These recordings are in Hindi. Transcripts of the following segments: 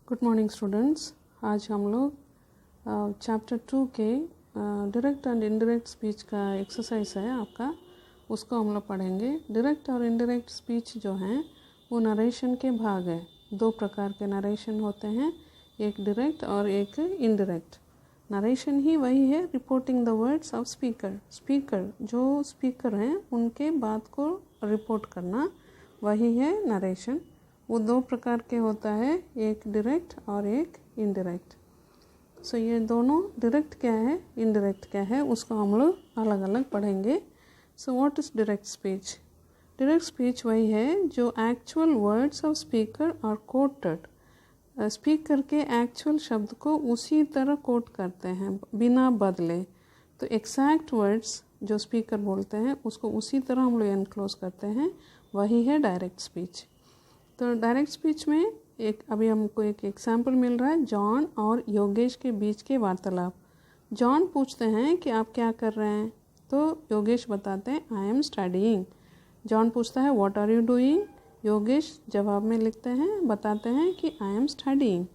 Good morning students. आज हम लोग चैप्टर 2 के डायरेक्ट एंड इनडायरेक्ट स्पीच का एक्सरसाइज है आपका, उसको हम लोग पढ़ेंगे। डायरेक्ट और इनडायरेक्ट स्पीच जो हैं वो नरेशन के भाग है। दो प्रकार के नरेशन होते हैं, एक डायरेक्ट और एक इनडायरेक्ट। नरेशन ही वही है, reporting the words of speaker जो स्पीकर हैं उनके बात को रिपोर्ट करना, वही है नरेशन। वो दो प्रकार के होता है, एक डायरेक्ट और एक इनडायरेक्ट। सो ये दोनों डायरेक्ट क्या है, इनडायरेक्ट क्या है, उसको हम लोग अलग अलग पढ़ेंगे। So what is direct speech? Direct speech वही है जो actual words of speaker are quoted. Speaker के एक्चुअल शब्द को उसी तरह कोट करते हैं बिना बदले। तो एग्जैक्ट वर्ड्स जो स्पीकर बोलते हैं उसको उसी तरह हम लोग एनक्लोज करते हैं, वही है डायरेक्ट स्पीच। तो डायरेक्ट स्पीच में अभी हमको एक एग्जाम्पल मिल रहा है, जॉन और योगेश के बीच के वार्तालाप। जॉन पूछते हैं कि आप क्या कर रहे हैं, तो योगेश बताते हैं आई एम स्टडीइंग। जॉन पूछता है what are you doing, Yogesh जवाब में लिखते हैं, बताते हैं कि आई एम स्टडीइंग।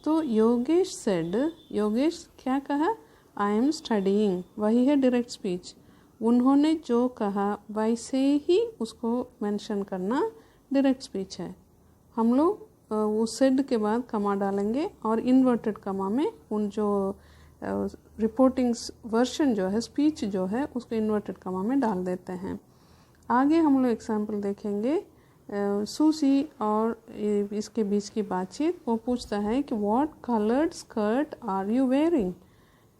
तो योगेश सेड, योगेश क्या कहा, आई एम स्टडीइंग, वही है डायरेक्ट स्पीच। उन्होंने जो कहा वैसे ही उसको मेंशन करना डायरेक्ट स्पीच है। हम लोग वो सेड के बाद कमा डालेंगे और इन्वर्टेड कमा में उन जो रिपोर्टिंग वर्शन जो है, स्पीच जो है, उसको इन्वर्टेड कमा में डाल देते हैं। आगे हम लोग एग्जाम्पल देखेंगे सूसी और इसके बीच की बातचीत। वो पूछता है कि what coloured skirt are you wearing.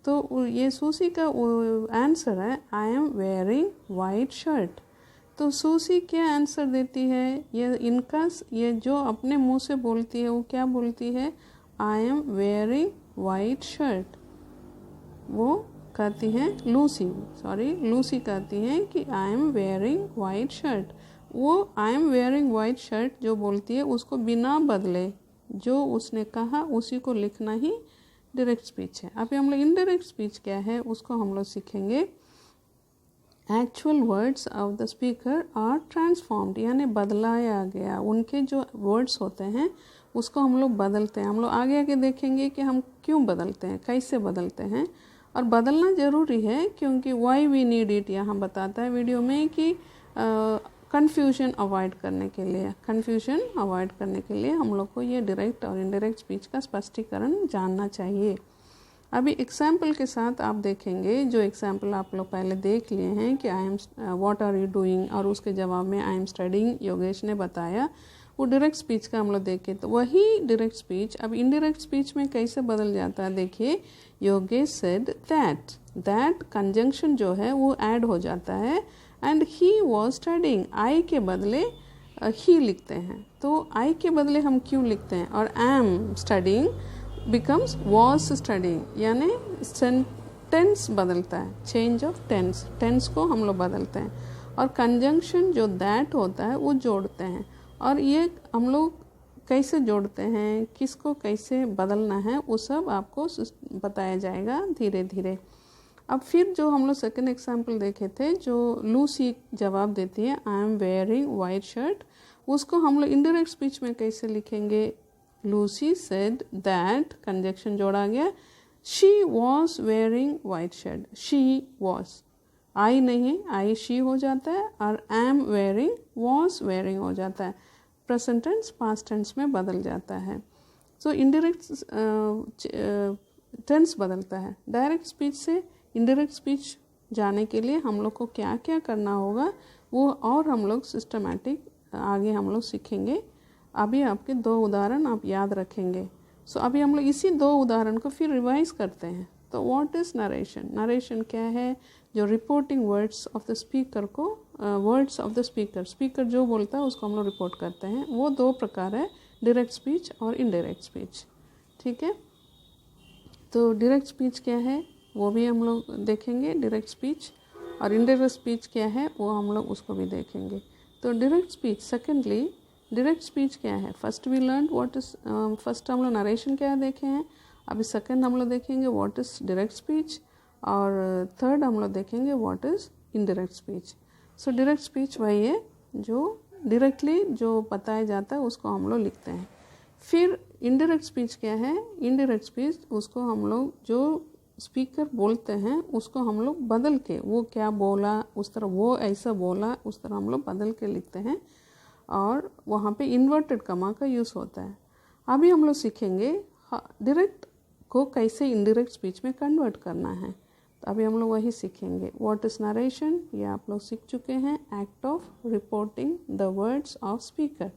तो ये सूसी का आंसर है I am wearing white shirt. तो सूसी क्या आंसर देती है, ये जो अपने मुंह से बोलती है वो क्या बोलती है, I am wearing white shirt. वो कहती हैं लूसी कहती हैं कि I am wearing white shirt. वो I am wearing white shirt जो बोलती है उसको बिना बदले जो उसने कहा उसी को लिखना ही डायरेक्ट स्पीच है। अभी हम लोग इनडायरेक्ट स्पीच क्या है उसको हम लोग सीखेंगे। Actual words of the speaker are transformed, यानी बदलाया गया। उनके जो वर्ड्स होते हैं उसको हम लोग बदलते हैं। हम लोग आगे आगे देखेंगे कि हम क्यों बदलते हैं, कैसे बदलते हैं, और बदलना ज़रूरी है क्योंकि वाई वी नीड इट यहाँ बताता है वीडियो में कि कन्फ्यूजन अवॉइड करने के लिए हम लोग को ये डायरेक्ट और इनडायरेक्ट स्पीच का स्पष्टीकरण जानना चाहिए। अभी एग्जाम्पल के साथ आप देखेंगे, जो एग्जाम्पल आप लोग पहले देख लिए हैं कि I am what are you doing और उसके जवाब में आई एम स्टडीइंग योगेश ने बताया, वो डायरेक्ट स्पीच का हम लोग देखें। तो वही डायरेक्ट स्पीच अब इनडायरेक्ट स्पीच में कैसे बदल जाता है, देखिए योगेश सेड दैट कंजंक्शन जो है वो ऐड हो जाता है एंड ही वॉज स्टडीइंग। आई के बदले ही लिखते हैं। तो आई के बदले हम क्यों लिखते हैं, और M studying becomes was studying, यानी सेंटेंस बदलता है, चेंज ऑफ टेंस को हम लोग बदलते हैं। और कंजंक्शन जो दैट होता है वो जोड़ते हैं। और ये हम लोग कैसे जोड़ते हैं, किसको कैसे बदलना है, वो सब आपको बताया जाएगा धीरे धीरे। अब फिर जो हम लोग सेकेंड एग्जाम्पल देखे थे, जो लूसी जवाब देती है I am wearing white shirt, उसको हम लोग इनडायरेक्ट स्पीच में कैसे लिखेंगे। लूसी सेड दैट, कंजंक्शन जोड़ा गया, she was wearing white shirt, she was, I नहीं, आई शी हो जाता है, और एम वेयरिंग वॉज वेयरिंग हो जाता है, प्रेजेंट टेंस पास्ट टेंस में बदल जाता है। सो इनडायरेक्ट टेंस बदलता है। डायरेक्ट स्पीच से इनडायरेक्ट स्पीच जाने के लिए हम लोग को क्या क्या करना होगा वो और हम लोग सिस्टमैटिक आगे हम लोग सीखेंगे। अभी आपके दो उदाहरण आप याद रखेंगे। सो अभी हम लोग इसी दो उदाहरण को फिर रिवाइज करते हैं। तो व्हाट इज़ नरेशन? नरेशन क्या है, जो reporting words of the speaker को, वर्ड्स ऑफ द स्पीकर जो बोलता है उसको हम लोग रिपोर्ट करते हैं। वो दो प्रकार है, डायरेक्ट स्पीच और इनडायरेक्ट स्पीच। ठीक है, तो डायरेक्ट स्पीच क्या है वो भी हम लोग देखेंगे, डायरेक्ट स्पीच, और इनडायरेक्ट स्पीच क्या है वो हम लोग उसको भी देखेंगे। तो direct speech, secondly direct speech क्या है, first we learn what is, first हम लोग नरेशन क्या देखे हैं, अभी सेकंड हम लोग देखेंगे व्हाट इज डायरेक्ट स्पीच, और थर्ड हम लोग देखेंगे what is indirect speech. So direct speech वही है जो डायरेक्टली जो बताया जाता है उसको हम लोग लिखते हैं। फिर इनडायरेक्ट स्पीच क्या है? इनडायरेक्ट स्पीच उसको हम लोग जो स्पीकर बोलते हैं उसको हम लोग बदल के, वो क्या बोला उस तरह, वो ऐसा बोला उस तरह हम लोग बदल के लिखते हैं और वहाँ पे इन्वर्टेड कमा का यूज़ होता है। अभी हम लोग सीखेंगे डायरेक्ट को कैसे इनडायरेक्ट स्पीच में कन्वर्ट करना है। तो अभी हम लोग वही सीखेंगे। व्हाट इज नरेशन, ये आप लोग सीख चुके हैं। Act of reporting the words of speaker,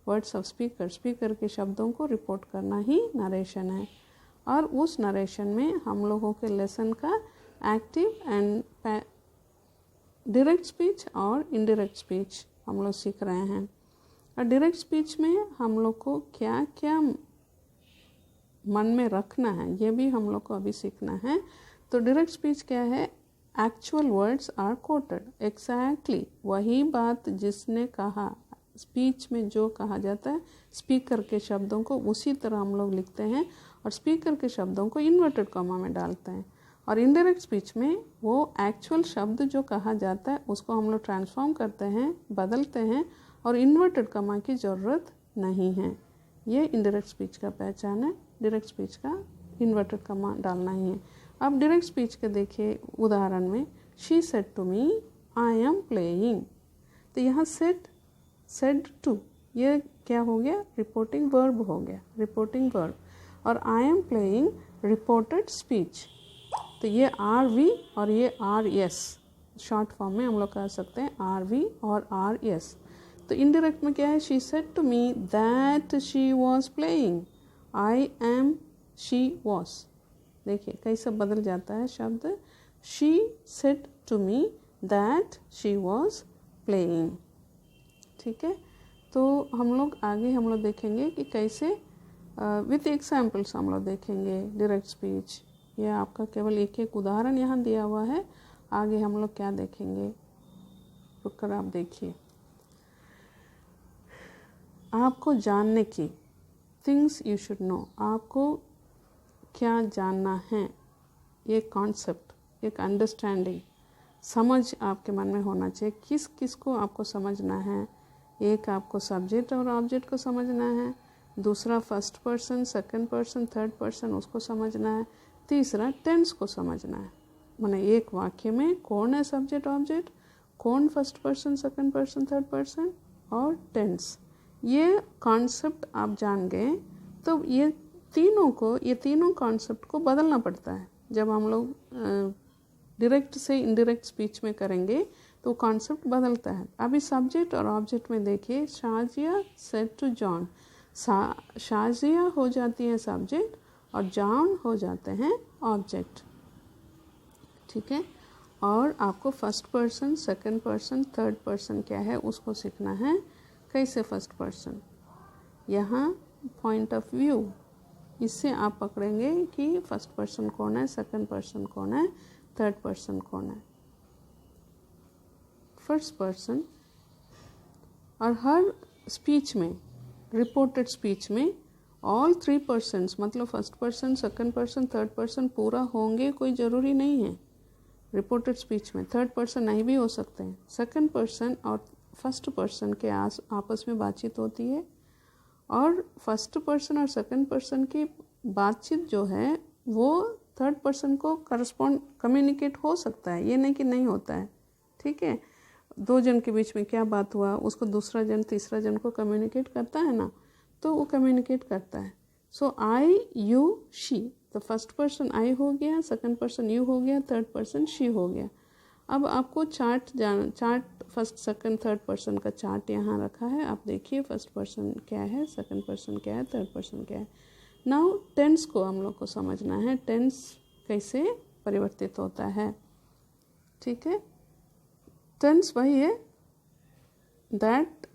words of speaker, speaker के शब्दों को रिपोर्ट करना ही नरेशन है। और उस नरेशन में हम लोगों के लेसन का एक्टिव एंड डायरेक्ट स्पीच और इनडायरेक्ट स्पीच हम लोग सीख रहे हैं। और डायरेक्ट स्पीच में हम लोग को क्या क्या मन में रखना है ये भी हम लोग को अभी सीखना है। तो डायरेक्ट स्पीच क्या है? Actual words are quoted, exactly वही बात जिसने कहा, स्पीच में जो कहा जाता है स्पीकर के शब्दों को उसी तरह हम लोग लिखते हैं और स्पीकर के शब्दों को इन्वर्टेड कॉमा में डालते हैं। और इनडायरेक्ट स्पीच में वो एक्चुअल शब्द जो कहा जाता है उसको हम लोग ट्रांसफॉर्म करते हैं, बदलते हैं और इन्वर्टेड कॉमा की ज़रूरत नहीं है। ये इनडायरेक्ट स्पीच का पहचान है। डायरेक्ट स्पीच का इन्वर्टेड कॉमा डालना ही है। अब डायरेक्ट स्पीच के देखिए उदाहरण में, she said to me I am playing. तो यहाँ सेड टू ये क्या हो गया? रिपोर्टिंग वर्ब हो गया, रिपोर्टिंग वर्ब। और आई एम प्लेइंग रिपोर्टेड स्पीच। तो ये आर वी और ये आर एस, शॉर्ट फॉर्म में हम लोग कह सकते हैं आर वी और आर एस। तो इनडायरेक्ट में क्या है? She said to me that she was playing, I am she was. देखिए कैसे बदल जाता है शब्द। She said to me that she was playing. ठीक है, तो हम लोग आगे हम लोग देखेंगे कि कैसे विथ एग्जाम्पल्स हम लोग देखेंगे डायरेक्ट स्पीच। यह आपका केवल एक एक उदाहरण यहाँ दिया हुआ है। आगे हम लोग क्या देखेंगे, रुक कर आप देखिए। आपको जानने की, थिंग्स यू शुड नो, आपको क्या जानना है, ये कॉन्सेप्ट, एक अंडरस्टैंडिंग, समझ आपके मन में होना चाहिए। किस किस को आपको समझना है? एक आपको सब्जेक्ट और ऑब्जेक्ट को समझना है, दूसरा first person, second person, third person उसको समझना है, तीसरा टेंस को समझना है। माने एक वाक्य में कौन है सब्जेक्ट ऑब्जेक्ट, कौन first person, second person, third person और टेंस। ये कॉन्सेप्ट आप जान गए तो ये तीनों कॉन्सेप्ट को बदलना पड़ता है। जब हम लोग डायरेक्ट से इनडायरेक्ट स्पीच में करेंगे तो कॉन्सेप्ट बदलता है। अभी सब्जेक्ट और ऑब्जेक्ट में देखिए, Shazia said to John, Shazia हो जाती है सब्जेक्ट और जॉन हो जाते हैं ऑब्जेक्ट। ठीक है, और आपको first person, second person, third person क्या है उसको सीखना है। कैसे फर्स्ट पर्सन, यहाँ पॉइंट ऑफ व्यू, इससे आप पकड़ेंगे कि फर्स्ट पर्सन कौन है, सेकंड पर्सन कौन है, थर्ड पर्सन कौन है। फर्स्ट पर्सन, और हर स्पीच में, रिपोर्टेड स्पीच में ऑल थ्री पर्सन्स मतलब first person, second person, third person पूरा होंगे कोई ज़रूरी नहीं है। रिपोर्टेड स्पीच में थर्ड पर्सन नहीं भी हो सकते हैं। सेकंड पर्सन और फर्स्ट पर्सन के आपस में बातचीत होती है और फर्स्ट पर्सन और सेकंड पर्सन की बातचीत जो है वो थर्ड पर्सन को करस्पॉन्ड कम्युनिकेट हो सकता है, ये नहीं कि नहीं होता है। ठीक है, दो जन के बीच में क्या बात हुआ उसको दूसरा जन तीसरा जन को कम्युनिकेट करता है ना, तो वो कम्युनिकेट करता है। सो आई, यू, शी, तो फर्स्ट पर्सन आई हो गया, सेकंड पर्सन यू हो गया, थर्ड पर्सन शी हो गया। अब आपको chart first second third person का चार्ट यहाँ रखा है। आप देखिए फर्स्ट पर्सन क्या है, सेकंड पर्सन क्या है, थर्ड पर्सन क्या है। नाउ टेंस को हम लोग को समझना है, टेंस कैसे परिवर्तित होता है। ठीक है, टेंस वही है that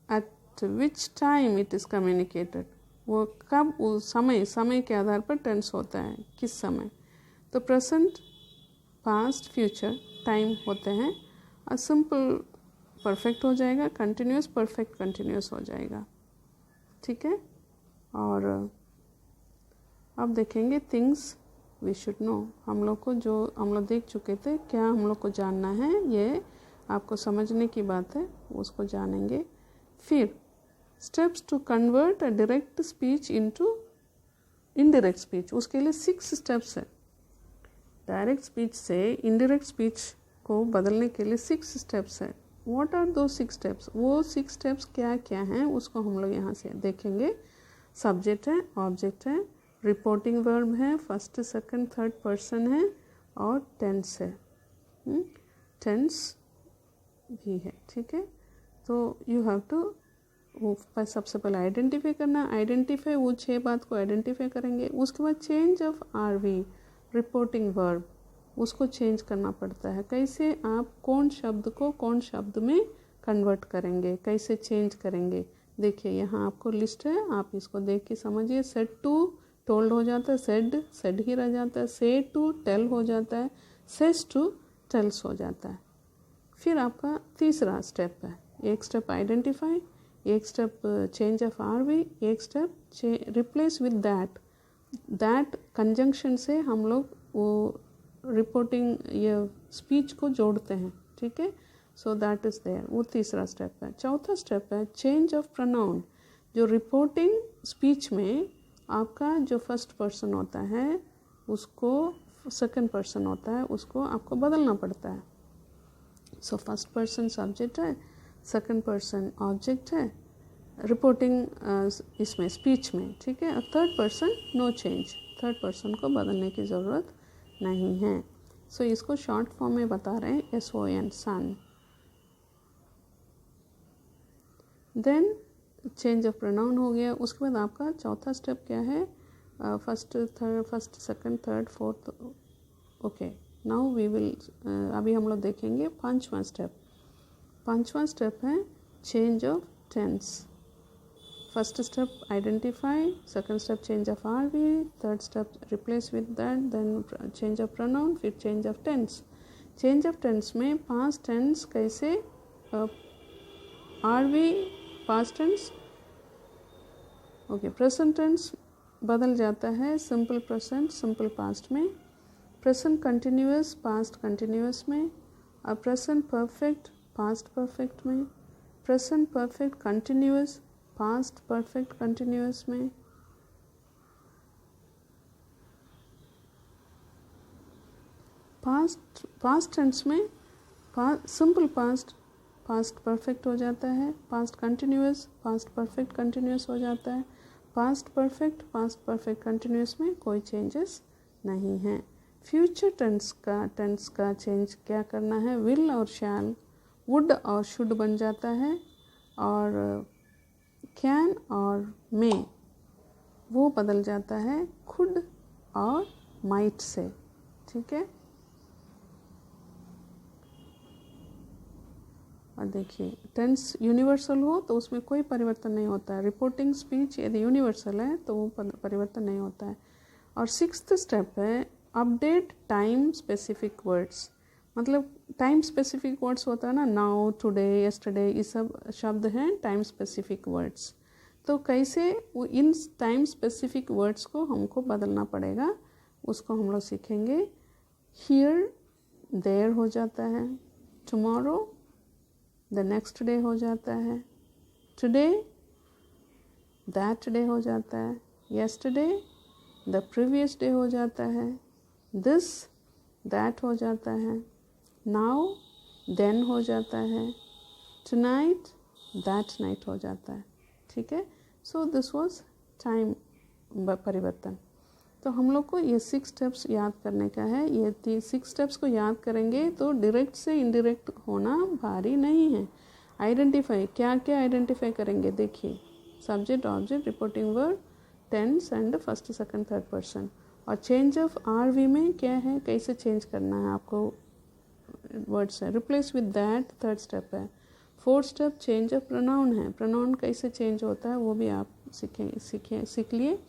at which time it is communicated, वो कब, उस समय के आधार पर टेंस होता है, किस समय। तो प्रेजेंट, पास्ट, फ्यूचर टाइम होते हैं। और सिंपल परफेक्ट हो जाएगा, कंटिन्यूस परफेक्ट कंटिन्यूस हो जाएगा। ठीक है, और अब देखेंगे थिंग्स वी शुड नो। हम लोग को जो हम लोग देख चुके थे, क्या हम लोग को जानना है, ये आपको समझने की बात है, उसको जानेंगे। फिर steps to convert a direct speech into indirect speech, उसके लिए 6 स्टेप्स है। डायरेक्ट स्पीच से इनडायरेक्ट स्पीच को बदलने के लिए 6 स्टेप्स है। व्हाट आर दो 6 स्टेप्स? वो 6 स्टेप्स क्या क्या हैं उसको हम लोग यहाँ से देखेंगे। सब्जेक्ट है, ऑब्जेक्ट है, रिपोर्टिंग वर्ब है, फर्स्ट सेकंड थर्ड पर्सन है और टेंस है। टेंस भी है, ठीक है। तो यू हैव टू वो सबसे पहले आइडेंटिफाई करना। आइडेंटिफाई, वो 6 बात को आइडेंटिफाई करेंगे। उसके बाद change of RV, reporting verb, उसको चेंज करना पड़ता है। कैसे आप कौन शब्द को कौन शब्द में कन्वर्ट करेंगे, कैसे चेंज करेंगे। देखिए यहाँ आपको लिस्ट है, आप इसको देख के समझिए। सेड टू टोल्ड हो जाता है, सेड सेड ही रह जाता है, से टू टेल हो जाता है, सेस टू टेल्स हो जाता है। फिर आपका तीसरा स्टेप है, एक स्टेप आइडेंटिफाई, एक स्टेप चेंज ऑफ आरवी, एक step replace with that conjunction से हम लोग वो रिपोर्टिंग ये स्पीच को जोड़ते हैं, ठीक है। सो दैट इज़ देयर, वो तीसरा स्टेप है। चौथा स्टेप है चेंज ऑफ प्रोनाउन। जो रिपोर्टिंग स्पीच में आपका जो फर्स्ट पर्सन होता है उसको सेकंड पर्सन होता है, उसको आपको बदलना पड़ता है। सो फर्स्ट पर्सन सब्जेक्ट है, सेकंड पर्सन ऑब्जेक्ट है रिपोर्टिंग इसमें स्पीच में, ठीक है। और third person no change, third person को बदलने की ज़रूरत नहीं है। सो इसको शॉर्ट फॉर्म में बता रहे हैं, SON son. Then change of pronoun हो गया। उसके बाद आपका चौथा स्टेप क्या है? First second third fourth. Okay, now we will अभी हम लोग देखेंगे पांचवा स्टेप। पांचवा स्टेप है change of tense. First step identify, second step change of R V, third step replace with that, then change of pronoun, फिर change of tense. Change of tense में पास्ट टेंस कैसे, R V past tense, okay, present tense बदल जाता है सिंपल प्रेजेंट सिंपल पास्ट में, प्रेजेंट कंटिन्यूअस पास्ट कंटिन्यूअस में, और प्रेजेंट परफेक्ट पास्ट परफेक्ट में, present perfect continuous past perfect continuous में, पास्ट टेंस में सिंपल पास्ट पास्ट परफेक्ट हो जाता है, past continuous past perfect continuous हो जाता है, पास्ट परफेक्ट कंटिन्यूअस में कोई चेंजेस नहीं है। फ्यूचर टेंस का चेंज क्या करना है? विल और शैल, वुड और शुड बन जाता है, और कैन और मे वो बदल जाता है खुड और माइट से, ठीक है। और देखिए टेंस यूनिवर्सल हो तो उसमें कोई परिवर्तन नहीं होता है। रिपोर्टिंग स्पीच यदि यूनिवर्सल है तो वो परिवर्तन नहीं होता है। और सिक्स्थ स्टेप है अपडेट टाइम स्पेसिफिक वर्ड्स। मतलब टाइम स्पेसिफिक वर्ड्स होता है ना, नाउ, टुडे, यस्टरडे, ये सब शब्द हैं टाइम स्पेसिफिक वर्ड्स। तो कैसे वो इन टाइम स्पेसिफिक वर्ड्स को हमको बदलना पड़ेगा, उसको हम लोग सीखेंगे। हियर देयर हो जाता है, टुमारो द नेक्स्ट डे हो जाता है, टुडे दैट डे हो जाता है, यस्टरडे द प्रीवियस डे हो जाता है, दिस दैट हो जाता है, नाउ देन हो जाता है, टुनाइट दैट नाइट हो जाता है, ठीक है। सो दिस वाज टाइम परिवर्तन। तो हम लोग को ये 6 स्टेप्स याद करने का है। ये 6 स्टेप्स को याद करेंगे तो डायरेक्ट से इनडायरेक्ट होना भारी नहीं है। आइडेंटिफाई, क्या क्या आइडेंटिफाई करेंगे? देखिए subject object reporting word tense and first second third person. और चेंज ऑफ आरवी में क्या है, कैसे चेंज करना है आपको वर्ड्स है। Replace with that third step है। Fourth step change of pronoun है, प्रोनाउन कैसे चेंज होता है वो भी आप सीख लिए।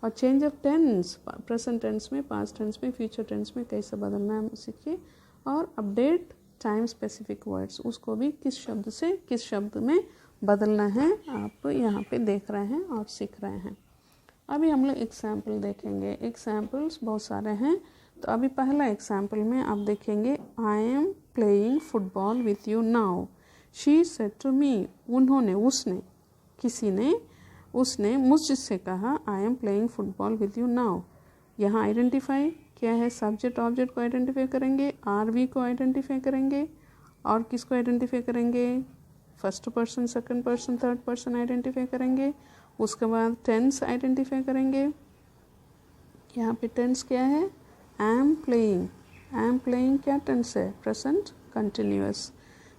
और change of tense, present tense में, पास्ट टेंस में, फ्यूचर टेंस में कैसे बदलना है सीखिए। और अपडेट टाइम स्पेसिफिक वर्ड्स, उसको भी किस शब्द से किस शब्द में बदलना है आप यहाँ पे देख रहे हैं और सीख रहे हैं। अभी हम लोग एग्जाम्पल देखेंगे। एग्जाम्पल्स बहुत सारे हैं। तो अभी पहला एग्जाम्पल में आप देखेंगे, I am playing football with you now, she said to me, उन्होंने उसने किसी ने, उसने मुझसे कहा I am playing football with you now. यहाँ आइडेंटिफाई क्या है, सब्जेक्ट ऑब्जेक्ट को आइडेंटिफाई करेंगे, आरवी को आइडेंटिफाई करेंगे और किसको आइडेंटिफाई करेंगे, first person, second person, third person identify करेंगे। उसके बाद टेंस आइडेंटिफाई करेंगे। यहाँ पे टेंस क्या है, I am playing. I am playing क्या टेंस है, प्रेजेंट कंटिन्यूअस।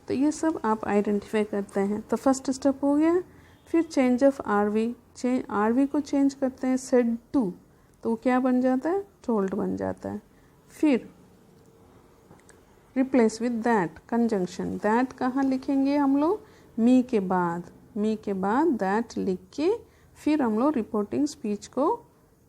तो ये सब आप आइडेंटिफाई करते हैं। तो फर्स्ट स्टेप हो गया। फिर चेंज ऑफ आरवी, आरवी को चेंज करते हैं सेड टू, तो वो क्या बन जाता है, टोल्ड बन जाता है। फिर replace with that, conjunction. That कहाँ लिखेंगे हम लोग, मी के बाद, मी के बाद दैट लिख के फिर हम लोग रिपोर्टिंग स्पीच को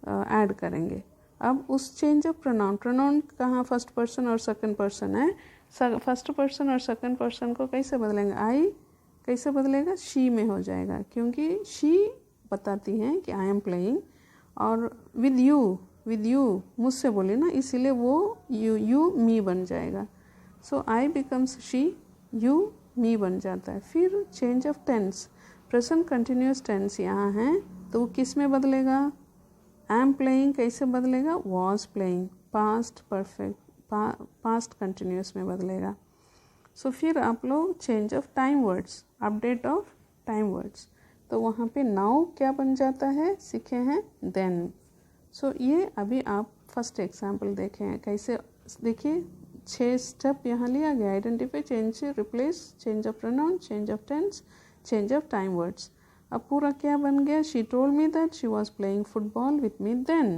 ऐड करेंगे। अब उस चेंज ऑफ प्रोनाउन, प्रोनाउन कहाँ फर्स्ट पर्सन और सेकंड पर्सन है, फर्स्ट पर्सन और सेकंड पर्सन को कैसे बदलेंगे, आई कैसे बदलेगा, शी में हो जाएगा, क्योंकि शी बताती हैं कि आई एम प्लेइंग, और विद यू मुझसे बोली ना, इसीलिए वो यू मी बन जाएगा। So I becomes she, you me बन जाता है। फिर change of tense, present continuous tense यहाँ है तो वो किस में बदलेगा, आई एम प्लेइंग कैसे बदलेगा, was playing, past perfect, past continuous में बदलेगा। सो फिर आप लोग change of time words, update of time words, तो वहाँ पे नाउ क्या बन जाता है, सीखे हैं देन। सो ये अभी आप फर्स्ट एग्जाम्पल देखे हैं कैसे। देखिए 6 स्टेप यहाँ लिया गया, identify, change, replace, change of pronoun, change of tense, change of time words. अब पूरा क्या बन गया, she told me that she was playing football with me then.